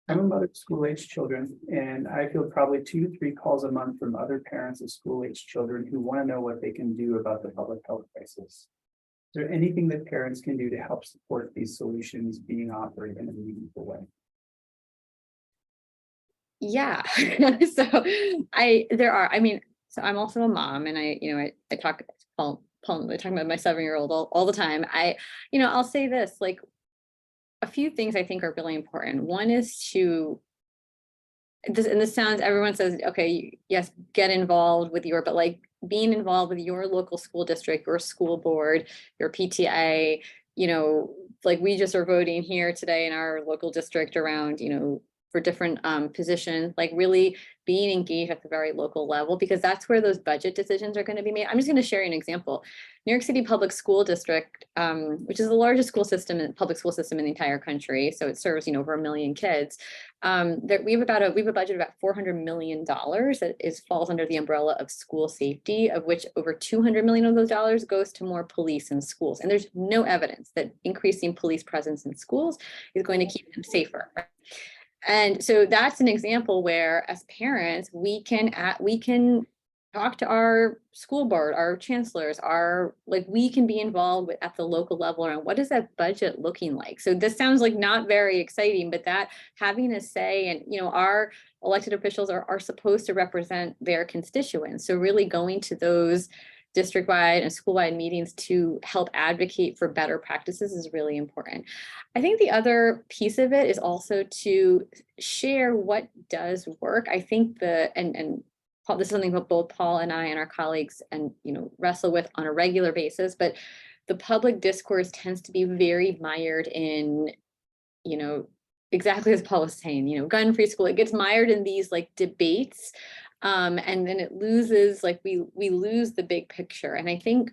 I'm a mother of school-age children, and I feel probably 2 to 3 calls a month from other parents of school-age children who want to know what they can do about the public health crisis. there anything that parents can do to help support these solutions being offered in a meaningful way? Yeah. So so I'm also a mom, and I talk Paul, we're talking about my 7-year-old all the time. I'll say this, like, a few things I think are really important. One is this sounds, everyone says, okay, yes, get involved with but like being involved with your local school district, your school board, your PTA, like we just are voting here today in our local district around, for different positions, like really being engaged at the very local level, because that's where those budget decisions are going to be made. I'm just going to share an example. New York City Public School District, which is the largest public school system in the entire country, so it serves over 1 million kids. We have a budget of about $400 million that falls under the umbrella of school safety, of which over $200 million of those dollars goes to more police in schools. And there's no evidence that increasing police presence in schools is going to keep them safer. Right? And so that's an example where, as parents, we can talk to our school board, our chancellors, we can be involved at the local level around what is that budget looking like. So this sounds like not very exciting, but that having a say, and our elected officials are supposed to represent their constituents. So really going to those district-wide and school-wide meetings to help advocate for better practices is really important. I think the other piece of it is also to share what does work. I think and Paul, this is something that both Paul and I and our colleagues wrestle with on a regular basis, but the public discourse tends to be very mired in, exactly as Paul was saying, gun-free school. It gets mired in these debates. And then it loses, we lose the big picture. And I think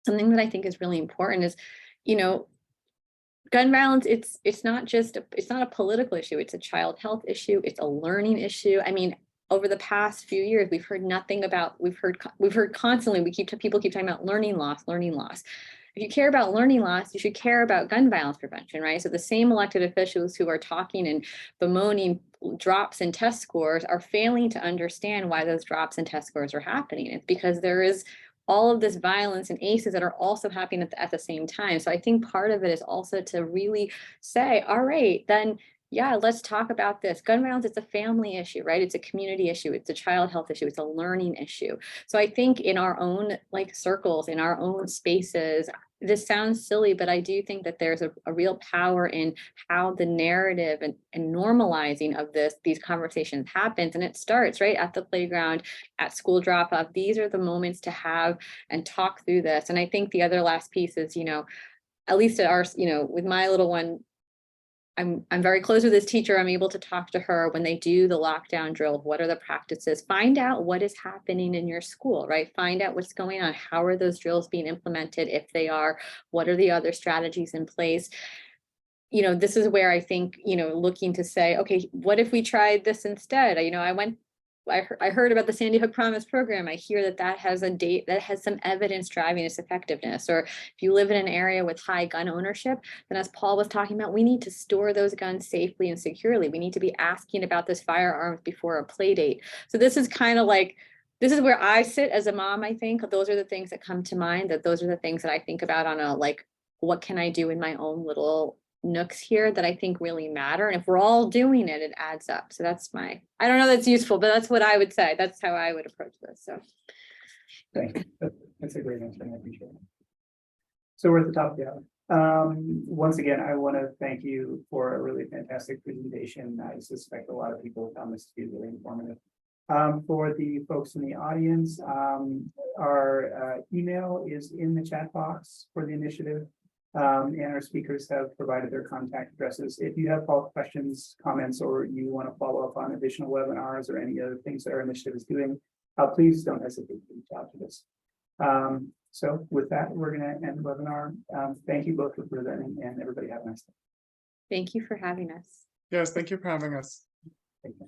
something that I think is really important is, gun violence, it's not a political issue. It's a child health issue. It's a learning issue. I mean, over the past few years, we've heard nothing about, we've heard constantly, people keep talking about learning loss. If you care about learning loss, you should care about gun violence prevention, right? So the same elected officials who are talking and bemoaning drops in test scores are failing to understand why those drops in test scores are happening. It's because there is all of this violence and ACEs that are also happening at the same time. So I think part of it is also to really say, all right, then yeah, let's talk about this. Gun violence, it's a family issue, right? It's a community issue. It's a child health issue. It's a learning issue. So I think in our own circles, in our own spaces, this sounds silly, but I do think that there's a real power in how the narrative and normalizing of these conversations happens. And it starts right at the playground, at school drop off. These are the moments to have and talk through this. And I think the other last piece is, at least at our, with my little one, I'm very close with this teacher. I'm able to talk to her when they do the lockdown drill. What are the practices? Find out what is happening in your school, right? Find out what's going on. How are those drills being implemented? If they are, what are the other strategies in place? This is where I think, looking to say, okay, what if we tried this instead? I heard about the Sandy Hook Promise program. I hear that has some evidence driving its effectiveness. Or if you live in an area with high gun ownership, then as Paul was talking about, we need to store those guns safely and securely. We need to be asking about those firearms before a play date. So this is kind of this is where I sit as a mom. I think those are the things that come to mind, those are the things that I think about on a what can I do in my own little nooks here that I think really matter. And if we're all doing it, it adds up. So that's I don't know that's useful, but that's what I would say. That's how I would approach this. So thank you. That's a great answer. I appreciate it. So we're at the top of the hour. Once again, I want to thank you for a really fantastic presentation. I suspect a lot of people found this to be really informative. For the folks in the audience, our email is in the chat box for the initiative. And our speakers have provided their contact addresses. If you have follow-up questions, comments, or you want to follow up on additional webinars or any other things that our initiative is doing, please don't hesitate to reach out to us. So with that, we're going to end the webinar. Thank you both for presenting, and everybody have a nice day. thank you for having us. Yes, thank you for having us. Thank you.